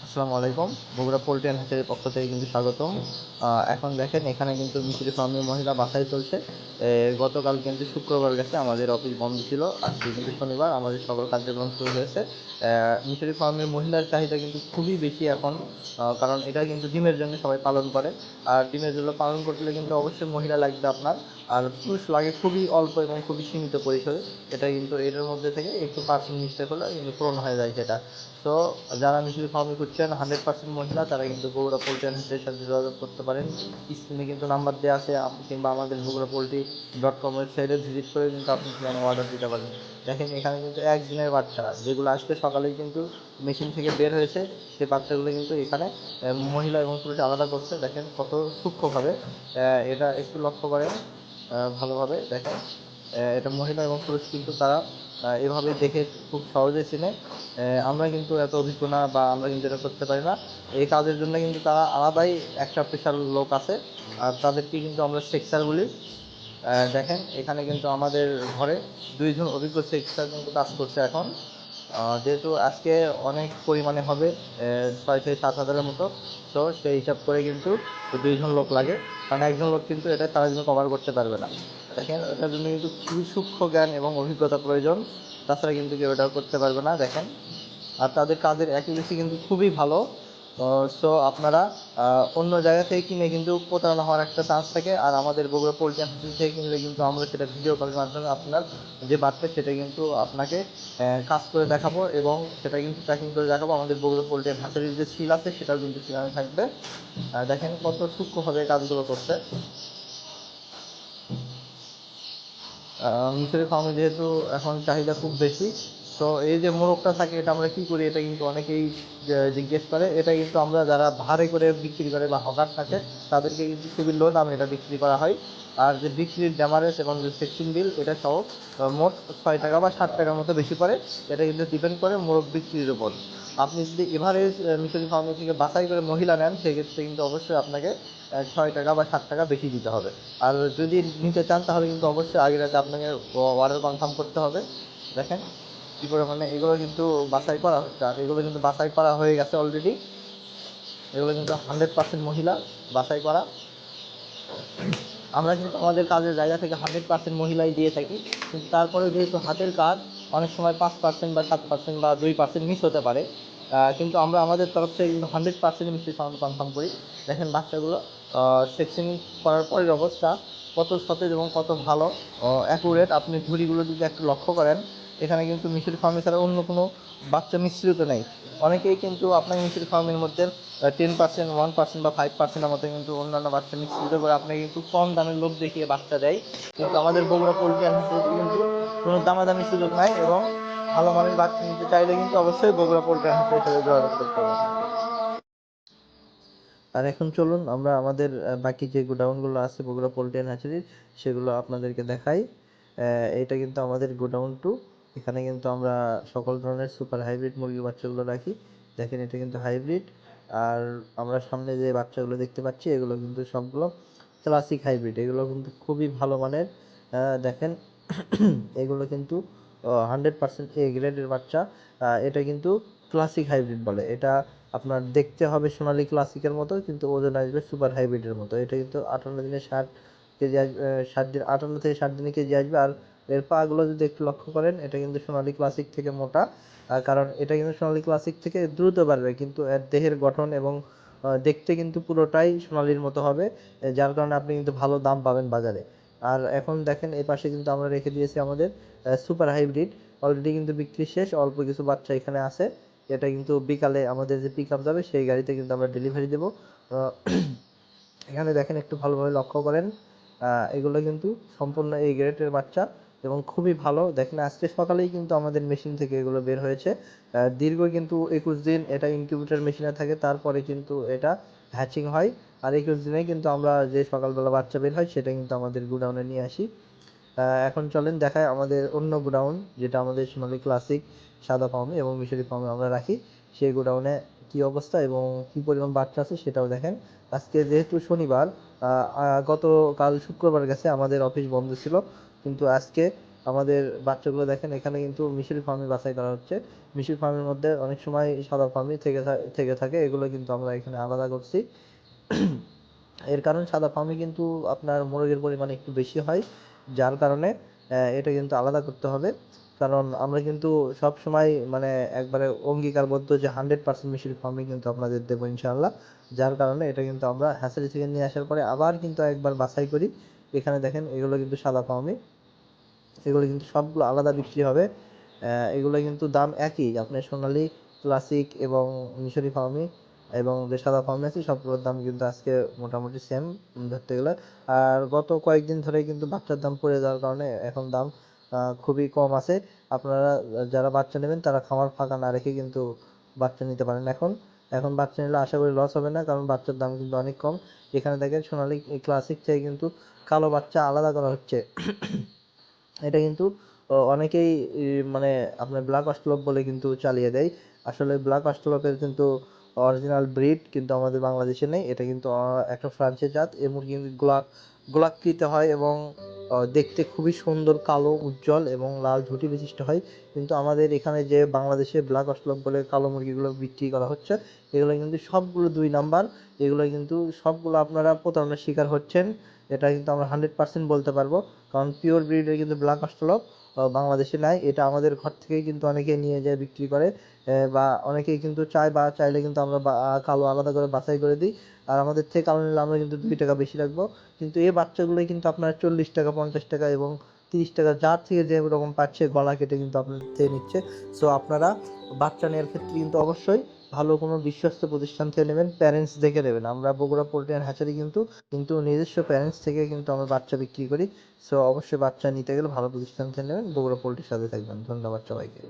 আসসালামু আলাইকুম। Bogura poultry and হ্যাচারির পক্ষ থেকে কিন্তু স্বাগতম। এখন দেখেন এখানে কিন্তু মিশরি ফার্মের মহিলা বাছাই চলছে। গতকাল কিন্তু শুক্রবার গেছে, আমাদের অফিস বন্ধ ছিল। আজকে কিন্তু শনিবার, আমাদের সকল কার্যক্রম শুরু হয়েছে। মিশরি ফার্মের মহিলার চাহিদা কিন্তু খুবই বেশি এখন, কারণ এটা কিন্তু ডিমের জন্য সবাই পালন করে। আর ডিমের জন্য পালন করতে হলে কিন্তু অবশ্যই মহিলা লাগবে আপনার। আর পুরুষ লাগে খুবই অল্প এবং খুবই সীমিত পরিসরে। এটা কিন্তু এটার মধ্যে থেকে একটু পার্সেন্ট মিস্টেক হলে কিন্তু পূরণ হয়ে যায় সেটা। তো যারা মিশরি ফার্মিং করছেন 100% মহিলা, তারা কিন্তু বগুড়া পোল্ট্রি অ্যান্ড হ্যাচারির সাথে যোগাযোগ করতে পারেন। স্ক্রিনে কিন্তু নাম্বার দেওয়া আছে, কিংবা আমাদের বগুড়া পোল্ট্রি.com ওয়েবসাইটে ভিজিট করে কিন্তু আপনি সেখানে অর্ডার দিতে পারেন। দেখেন এখানে কিন্তু একদিনের বাচ্চা যেগুলো আজকে সকালেই কিন্তু মেশিন থেকে বের হয়েছে, সেই বাচ্চাগুলো কিন্তু এখানে মহিলা এবং পুরুষ আলাদা করছে। দেখেন কত সূক্ষ্মভাবে, এটা একটু লক্ষ্য করেন ভালোভাবে দেখেন। এটা মহিলা এবং পুরুষ কিন্তু তারা এভাবে দেখে খুব সহজে চিনে। আমরা কিন্তু এত অভিজ্ঞ না, বা আমরা কিন্তু এটা করতে পারি না। এই কাজের জন্য কিন্তু তারা আলাদাই একটা স্পেশাল লোক আছে, আর তাদেরকে কিন্তু আমরা সেক্সার বলি। দেখেন এখানে কিন্তু আমাদের ঘরে 2 জন অভিজ্ঞ সেক্সার কিন্তু কাজ করছে এখন। যেহেতু আজকে অনেক পরিমাণে হবে, 6 থেকে 7 হাজারের মতো। তো সেই হিসাব করে কিন্তু 2 জন লোক লাগে, কারণ একজন লোক কিন্তু এটা সারাদিনে কভার করতে পারবে না। দেখেন এটার জন্য কিন্তু খুবই সূক্ষ্ম জ্ঞান এবং অভিজ্ঞতা প্রয়োজন, তাছাড়া কিন্তু কেউ এটা করতে পারবে না। দেখেন, আর তাদের কাজের অ্যাকুরেসি কিন্তু খুবই ভালো। সো আপনারা অন্য জায়গা থেকে কিনে কিন্তু প্রতারণা হওয়ার একটা চান্স থাকে। আর আমাদের বগুড়া পোল্ট্রি অ্যান্ড থেকে কিনলে কিন্তু আমরা সেটা ভিডিও কলের মাধ্যমে আপনার যে বাচ্চা সেটা কিন্তু আপনাকে কাজ করে দেখাবো, এবং সেটা কিন্তু ট্র্যাকিং করে দেখাবো। আমাদের বগুড়া পোল্ট্রি অ্যান্ড হ্যাচারির যে সিল আছে সেটাও কিন্তু সেখানে থাকবে। দেখেন কত সূক্ষ্মভাবে কাজগুলো করছে। মিশরের ফার্মে যেহেতু এখন চাহিদা খুব বেশি, তো এই যে মোরগটা থাকে এটা আমরা কী করি, এটা কিন্তু অনেকেই জিজ্ঞেস করে। এটা কিন্তু আমরা যারা ভাড়ে করে বিক্রি করে বা হকার থাকে, তাদেরকে কিন্তু খুবই লো দামে এটা বিক্রি করা হয়। আর যে বিক্রির ড্যামারেজ এবং যে সেকশন বিল, এটা সহ মোট 6 টাকা বা 7 টাকার মতো বেশি পড়ে। এটা কিন্তু ডিপেন্ড করে মোরগ বিক্রির উপর। আপনি যদি এভারেজ মিশরি ফার্মের থেকে বাছাই করে মহিলা নেন, সেক্ষেত্রে কিন্তু অবশ্যই আপনাকে 6 টাকা বা 7 টাকা বেশি দিতে হবে। আর যদি নিতে চান তাহলে কিন্তু অবশ্যই আগের রাতে আপনাকে অর্ডার কনফার্ম করতে হবে। দেখেন কী পরিমাণে এগুলো কিন্তু বাছাই করা হচ্ছে, আর এগুলো কিন্তু বাছাই করা হয়ে গেছে অলরেডি। এগুলো কিন্তু 100% মহিলা বাছাই করা। আমরা কিন্তু আমাদের কাজের জায়গা থেকে 100% মহিলাই দিয়ে থাকি, কিন্তু তারপরে যেহেতু হাতের কাজ, অনেক সময় 5% বা 7% বা 2% মিস হতে পারে। কিন্তু আমরা আমাদের তরফ থেকে কিন্তু 100% মিষ্টি সাউন্ড কনফার্ম করি। দেখেন বাচ্চাগুলো সেকশন করার পরের অবস্থা কত সতেজ এবং কত ভালো অ্যাকুরেট। আপনি ঝুড়িগুলো যদি একটু লক্ষ্য করেন, এখানে কিন্তু মিশরি ফার্মে ছাড়া অন্য কোনো বাচ্চা মিশ্রিত নেই। অনেকেই কিন্তু আপনার মিশরি ফার্মের মধ্যে 10%, 1% বা 5% আমাদের কিন্তু অন্যান্য বাচ্চা মিশ্রিত করে আপনাকে কিন্তু কম দামের লোভ দেখিয়ে বাচ্চা দেয়। কিন্তু আমাদের বগুড়া পোল্ট্রি অ্যান্ড হ্যাচারিতে কিন্তু কোনো দামাদামি সুযোগ নাই, এবং ভালো মানের বাচ্চা নিতে চাইলে কিন্তু অবশ্যই বগুড়া পোল্ট্রি অ্যান্ড হ্যাচারির সাথে যোগাযোগ করতে হবে। আর এখন চলুন আমরা আমাদের বাকি যে গোডাউনগুলো আছে বগুড়া পোল্ট্রি অ্যান্ড হ্যাচারির, সেগুলো আপনাদেরকে দেখাই। এইটা কিন্তু আমাদের গোডাউন 2। এখানে কিন্তু আমরা সকল ধরনের সুপার হাইব্রিড মুরগির বাচ্চাগুলো রাখি। দেখেন এটা কিন্তু হাইব্রিড। আর আমরা সামনে যে বাচ্চাগুলো দেখতে পাচ্ছি, এগুলো কিন্তু সবগুলো ক্লাসিক হাইব্রিড। এগুলো কিন্তু খুবই ভালো মানের। দেখেন এগুলো কিন্তু 100% এ গ্রেডের বাচ্চা। এটা কিন্তু ক্লাসিক হাইব্রিড বলে। এটা আপনার দেখতে হবে সোনালী ক্লাসিকের মতো, কিন্তু ওজন আসবে সুপার হাইব্রিডের মতো। এটা কিন্তু 58 দিনে 60 কেজি আসবে, 60 দিন, 58 থেকে 60 দিনে কেজি আসবে। আর এর পাগুলো যদি একটু লক্ষ্য করেন, এটা কিন্তু সোনালী ক্লাসিক থেকে মোটা। কারণ এটা কিন্তু সোনালী ক্লাসিক থেকে দ্রুত বাড়বে, কিন্তু এর দেহের গঠন এবং দেখতে কিন্তু পুরোটাই সোনালীর মতো হবে। যার কারণে আপনি কিন্তু ভালো দাম পাবেন বাজারে। আর এখন দেখেন এই পাশে কিন্তু আমরা রেখে দিয়েছি আমাদের সুপার হাইব্রিড। অলরেডি কিন্তু বিক্রি শেষ, অল্প কিছু বাচ্চা এখানে আছে। এটা কিন্তু বিকালে আমাদের যে পিক আপ যাবে সেই গাড়িতে কিন্তু আমরা ডেলিভারি দেবো। এখানে দেখেন একটু ভালোভাবে লক্ষ্য করেন, এগুলো কিন্তু সম্পূর্ণ এই গ্রেডের বাচ্চা এবং খুবই ভালো। দেখেন আজকে সকালেই কিন্তু আমাদের মেশিন থেকে এগুলো বের হয়েছে। দীর্ঘ কিন্তু 21 দিন এটা ইনকিউবেটর মেশিনে থাকে, তারপরে কিন্তু এটা হ্যাচিং হয়। আর 21 দিনে কিন্তু আমরা যে সকালবেলা বাচ্চা বের হয় সেটা কিন্তু আমাদের গুডাউনে নিয়ে আসি। এখন চলেন দেখায় আমাদের অন্য গোডাউন, যেটা আমাদের সোনালী ক্লাসিক সাদা ফার্মে এবং মিশরি ফার্মে আমরা রাখি। সেই গোডাউনে কি অবস্থা এবং কি পরিমাণ বাচ্চা আছে সেটাও দেখেন। আজকে যেহেতু শনিবার, গতকাল শুক্রবার গেছে, আমাদের অফিস বন্ধ ছিল, কিন্তু আজকে আমাদের বাচ্চাগুলো দেখেন এখানে কিন্তু মিশরি ফার্মে বাছাই করা হচ্ছে। মিশরি ফার্মের মধ্যে অনেক সময় সাদা ফার্মই থেকে থাকে, এগুলো কিন্তু আমরা এখানে আলাদা করছি। এর কারণ সাদা ফার্মে কিন্তু আপনার মোরগের পরিমাণ একটু বেশি হয়, যার কারণে এটা কিন্তু আলাদা করতে হবে। কারণ আমরা কিন্তু সব সময় মানে একবারে অঙ্গীকারবদ্ধ যে 100% মিশরি ফার্মই কিন্তু আপনাদের দেবো ইনশাআল্লাহ। যার কারণে এটা কিন্তু আমরা হ্যাচারি থেকে নিয়ে আসার পরে আবার কিন্তু একবার বাছাই করি। এখানে দেখেন এগুলো কিন্তু সাদা ফার্মই, এগুলো কিন্তু সবগুলো আলাদা বিক্রি হবে। এগুলো কিন্তু দাম একই, আপনার সোনালী, ক্লাসিক এবং মিশরি ফার্মি এবং যে সাদা ফার্মি আছে সবগুলোর দাম কিন্তু আজকে মোটামুটি সেম ধরতে গেলে। আর গত কয়েকদিন ধরে কিন্তু বাচ্চার দাম পড়ে যাওয়ার কারণে এখন দাম খুবই কম আছে। আপনারা যারা বাচ্চা নেবেন তারা খামার ফাঁকা না রেখে কিন্তু বাচ্চা নিতে পারেন। এখন বাচ্চা নিলে আশা করি লস হবে না, কারণ বাচ্চার দাম কিন্তু অনেক কম। এখানে দেখেন সোনালী ক্লাসিক থেকে কিন্তু কালো বাচ্চা আলাদা করা হচ্ছে। এটা কিন্তু অনেকেই মানে আপনার ব্ল্যাক অস্ট্রেলপ বলে কিন্তু চালিয়ে দেয়। আসলে ব্ল্যাক অস্ট্রেলপের কিন্তু অরিজিনাল ব্রিড কিন্তু আমাদের বাংলাদেশে নেই। এটা কিন্তু একটা ফ্রান্সের জাত। এই মুরগি গোলাকৃতি হয় এবং দেখতে খুবই সুন্দর, কালো, উজ্জ্বল এবং লাল ঝুঁটি বিশিষ্ট হয়। কিন্তু আমাদের এখানে যে বাংলাদেশে ব্ল্যাক অস্ট্রেলপ বলে কালো মুরগিগুলো বিক্রি করা হচ্ছে, এগুলো কিন্তু সবগুলো 2 নাম্বার। এগুলো কিন্তু সবগুলো আপনারা প্রতারণার শিকার হচ্ছেন। এটা কিন্তু আমরা 100% বলতে পারবো। কারণ পিওর ব্রিডের কিন্তু ব্ল্যাক অস্ট্রেলপ বাংলাদেশে নাই। এটা আমাদের ঘর থেকেই কিন্তু অনেকে নিয়ে যায় বিক্রি করে, বা অনেকেই কিন্তু চায়, বা চাইলে কিন্তু আমরা কালো আলাদা করে বাছাই করে দিই। আর আমাদের থেকে কালো নিলে আমরা কিন্তু 2 টাকা বেশি রাখবো। কিন্তু এই বাচ্চাগুলোই কিন্তু আপনার 40 টাকা, 50 টাকা এবং 30 টাকা, যার থেকে যে রকম পাচ্ছে গলা কেটে কিন্তু আপনাদের থেকে নিচ্ছে। সো আপনারা বাচ্চা নেওয়ার ক্ষেত্রে কিন্তু অবশ্যই ভালো কোনো বিশ্বস্ত প্রতিষ্ঠান থেকে নেবেন, প্যারেন্টস দেখে নেবেন। আমরা বগুড়া পোল্ট্রি অ্যান্ড হ্যাচারি কিন্তু নিজস্ব প্যারেন্টস থেকে কিন্তু আমরা বাচ্চা বিক্রি করি। সো অবশ্যই বাচ্চা নিতে গেলে ভালো প্রতিষ্ঠান থেকে নেবেন। বগুড়া পোল্ট্রির সাথে থাকবেন। ধন্যবাদ সবাইকে।